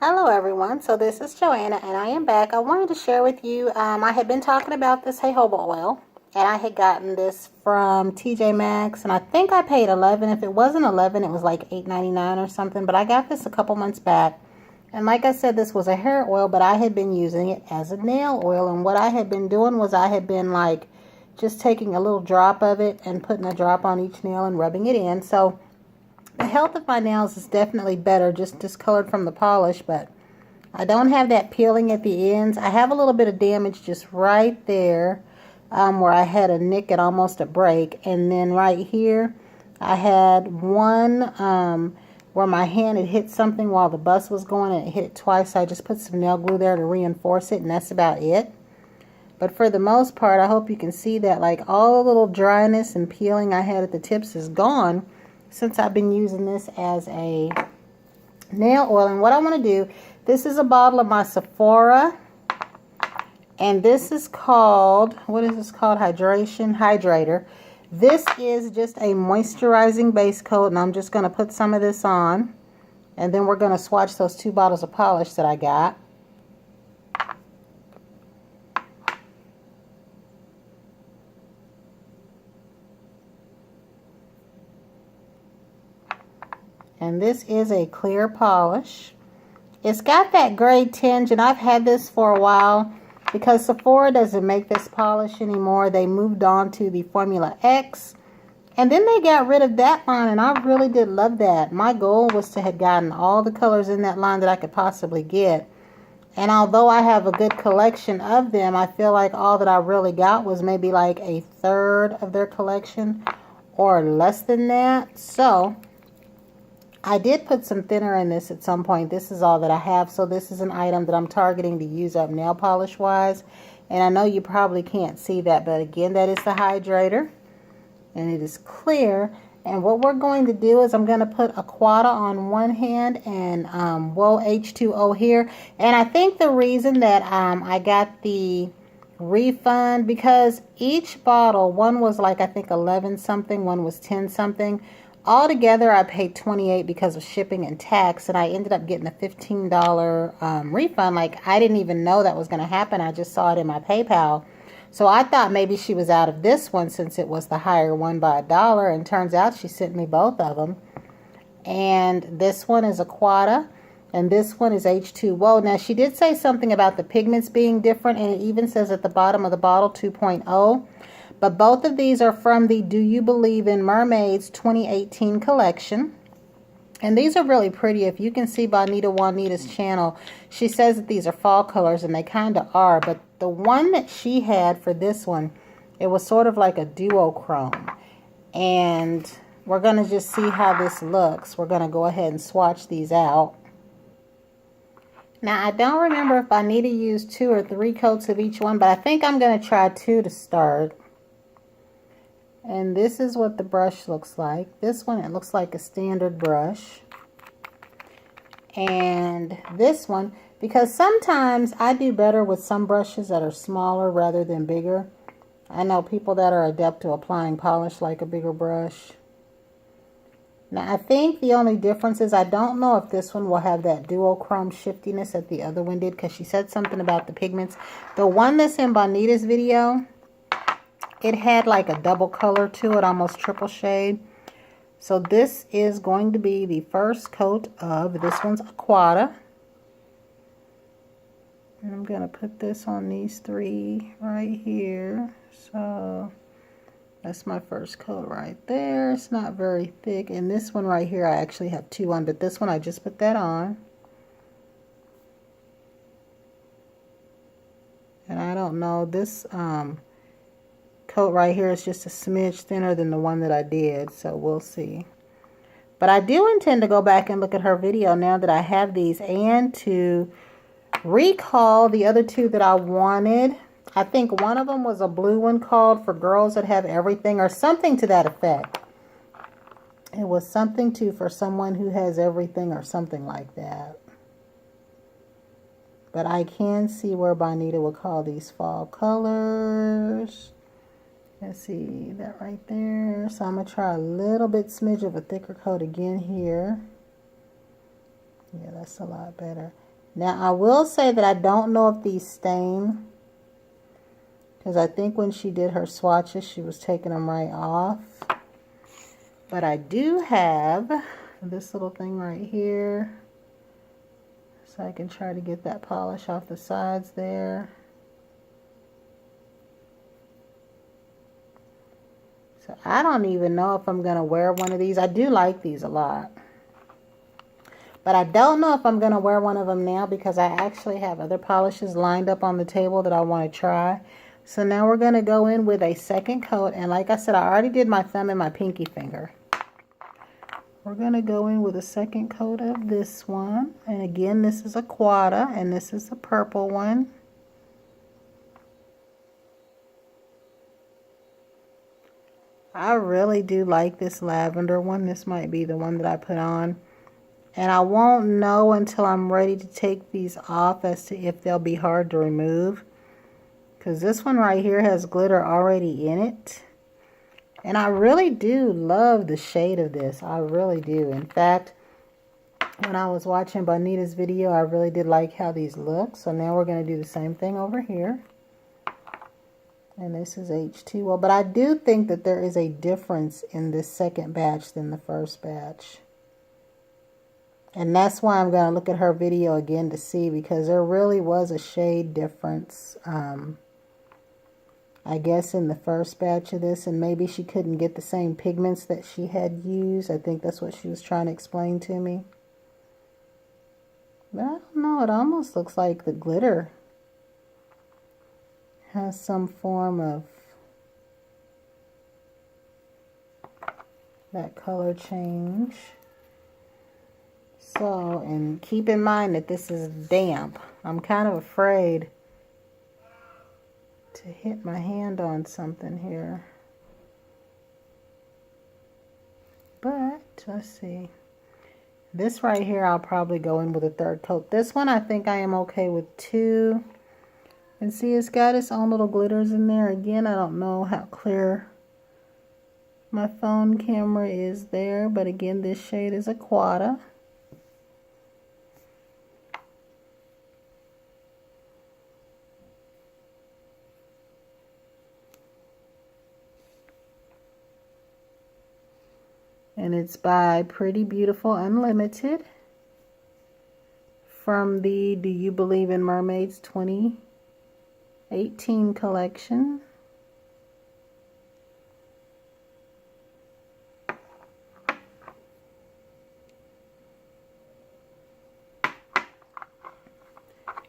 Hello everyone, so this is Joanna and I am back. I wanted to share with you, I had been talking about this jojoba oil and I had gotten this from TJ Maxx and I think I paid $11. If it wasn't $11, it was like $8.99 or something, but I got this a couple months back. And like I said, this was a hair oil, but I had been using it as a nail oil, and what I had been doing was I had been like just taking a little drop of it and putting a drop on each nail and rubbing it in. So the health of my nails is definitely better, just discolored from the polish, but I don't have that peeling at the ends. I have a little bit of damage just right there where I had a nick and almost a break. And then right here, I had one where my hand had hit something while the bus was going and it hit it twice. So I just put some nail glue there to reinforce it, and that's about it. But for the most part, I hope you can see that like all the little dryness and peeling I had at the tips is gone since I've been using this as a nail oil. And what I want to do, this is a bottle of my Sephora, and this is called, what is this called? Hydrator. This is just a moisturizing base coat, and I'm just going to put some of this on, and then we're going to swatch those 2 bottles of polish that I got. And this is a clear polish. It's got that gray tinge, and I've had this for a while because Sephora doesn't make this polish anymore. They moved on to the Formula X, and then they got rid of that line, and I really did love that. My goal was to have gotten all the colors in that line that I could possibly get. And although I have a good collection of them, I feel like all that I really got was maybe like a third of their collection or less than that. So I did put some thinner in this at some point. This is all that I have. So this is an item that I'm targeting to use up nail polish wise. And I know you probably can't see that, but again, that is the Hydrator. And it is clear. And what we're going to do is I'm going to put Aquata on one hand and Whoa H2O here. And I think the reason that I got the refund, because each bottle, one was like I think 11 something, one was 10 something. Altogether, I paid $28 because of shipping and tax, and I ended up getting a $15 refund. Like, I didn't even know that was going to happen. I just saw it in my PayPal. So I thought maybe she was out of this one since it was the higher one by $1, and turns out she sent me both of them. And this one is Aquata, and this one is H2O. Now, she did say something about the pigments being different, and it even says at the bottom of the bottle 2.0. But both of these are from the Do You Believe in Mermaids 2018 collection. And these are really pretty. If you can see Bonita Juanita's channel, she says that these are fall colors, and they kind of are. But the one that she had for this one, it was sort of like a duochrome. And we're going to just see how this looks. We're going to go ahead and swatch these out. Now, I don't remember if Bonita used 2 or 3 coats of each one, but I think I'm going to try 2 to start. And this is what the brush looks like. This one, it looks like a standard brush. And this one, because sometimes I do better with some brushes that are smaller rather than bigger. I know people that are adept to applying polish like a bigger brush. Now, I think the only difference is I don't know if this one will have that duochrome shiftiness that the other one did, because she said something about the pigments. The one that's in Bonita's video, it had like a double color to it, almost triple shade. So this is going to be the first coat of, this one's Aquata. And I'm going to put this on these 3 right here. So that's my first coat right there. It's not very thick. And this one right here, I actually have 2 on, but this one I just put that on. And I don't know, this coat right here is just a smidge thinner than the one that I did, so we'll see. But I do intend to go back and look at her video now that I have these, and to recall the other 2 that I wanted. I think one of them was a blue one called For Girls That Have Everything, or something to that effect. It was something to For Someone Who Has Everything, or something like that. But I can see where Bonita would call these fall colors. Let's see that right there. So I'm going to try a little bit smidge of a thicker coat again here. Yeah, that's a lot better. Now, I will say that I don't know if these stain, because I think when she did her swatches, she was taking them right off. But I do have this little thing right here, so I can try to get that polish off the sides there. So I don't even know if I'm going to wear one of these. I do like these a lot. But I don't know if I'm going to wear one of them now because I actually have other polishes lined up on the table that I want to try. So now we're going to go in with a second coat. And like I said, I already did my thumb and my pinky finger. We're going to go in with a second coat of this one. And again, this is a Quada and this is a purple one. I really do like this lavender one. This might be the one that I put on. And I won't know until I'm ready to take these off as to if they'll be hard to remove. Because this one right here has glitter already in it. And I really do love the shade of this. I really do. In fact, when I was watching Bonita's video, I really did like how these look. So now we're going to do the same thing over here. And this is H2O. But I do think that there is a difference in this second batch than the first batch. And that's why I'm going to look at her video again to see, because there really was a shade difference, I guess, in the first batch of this. And maybe she couldn't get the same pigments that she had used. I think that's what she was trying to explain to me. But I don't know. It almost looks like the glitter has some form of that color change. So, and keep in mind that this is damp. I'm kind of afraid to hit my hand on something here. But, let's see. This right here, I'll probably go in with a third coat. This one, I think I am okay with 2. And see, it's got its own little glitters in there. Again, I don't know how clear my phone camera is there. But again, this shade is a Quada. And it's by Pretty Beautiful Unlimited from the Do You Believe in Mermaids 2018 collection.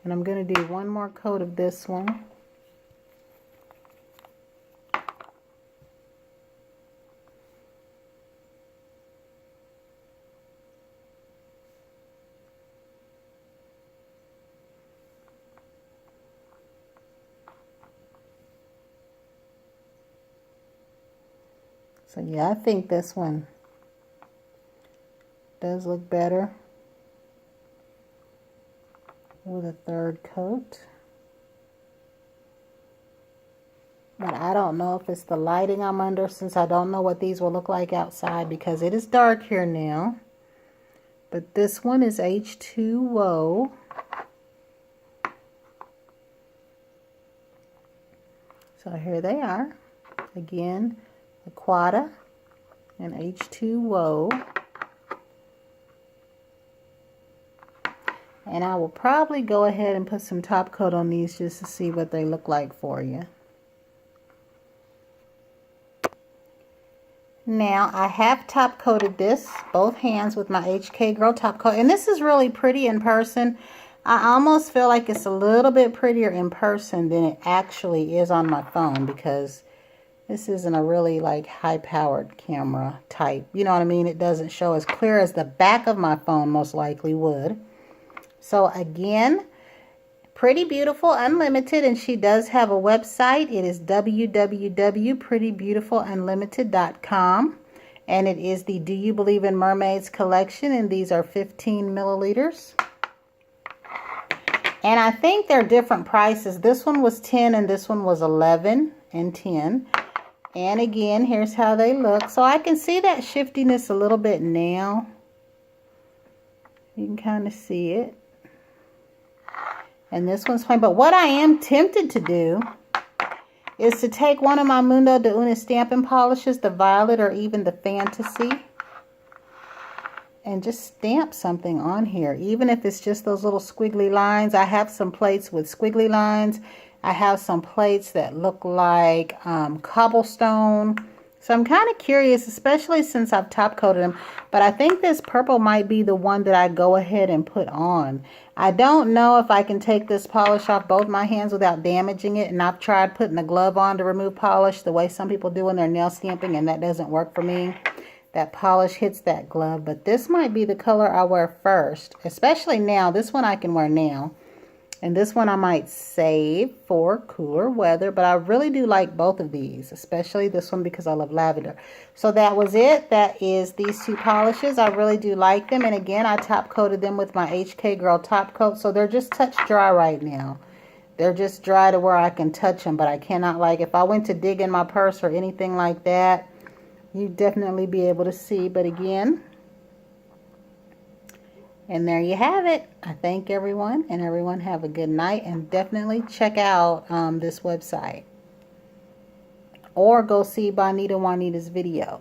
And I'm going to do one more coat of this one. So yeah, I think this one does look better with a third coat. But I don't know if it's the lighting I'm under, since I don't know what these will look like outside because it is dark here now. But this one is H2O. So here they are. Again, Quada and H2O. And I will probably go ahead and put some top coat on these just to see what they look like for you. Now I have top coated this, both hands, with my HK Girl top coat. And this is really pretty in person. I almost feel like it's a little bit prettier in person than it actually is on my phone, because this isn't a really like high-powered camera type. You know what I mean? It doesn't show as clear as the back of my phone most likely would. So again, Pretty Beautiful Unlimited, and she does have a website. It is www.prettybeautifulunlimited.com. And it is the Do You Believe in Mermaids collection, and these are 15 milliliters. And I think they're different prices. This one was 10 and this one was 11 and 10. And again, here's how they look. So I can see that shiftiness a little bit now. You can kind of see it. And this one's plain. But what I am tempted to do is to take one of my Mundo de Una stamping polishes, the Violet or even the Fantasy, and just stamp something on here, even if it's just those little squiggly lines. I have some plates with squiggly lines. I have some plates that look like cobblestone. So I'm kind of curious, especially since I've top coated them. But I think this purple might be the one that I go ahead and put on. I don't know if I can take this polish off both my hands without damaging it. And I've tried putting a glove on to remove polish the way some people do when they're nail stamping, and that doesn't work for me. That polish hits that glove. But this might be the color I wear first, especially now. This one I can wear now. And this one I might save for cooler weather. But I really do like both of these, especially this one because I love lavender. So that was it. That is these two polishes. I really do like them. And again, I top coated them with my HK Girl top coat. So they're just touch dry right now. They're just dry to where I can touch them. But I cannot, like, if I went to dig in my purse or anything like that, you'd definitely be able to see. But again, and there you have it. I thank everyone, and everyone have a good night. And definitely check out this website. Or go see Bonita Juanita's video.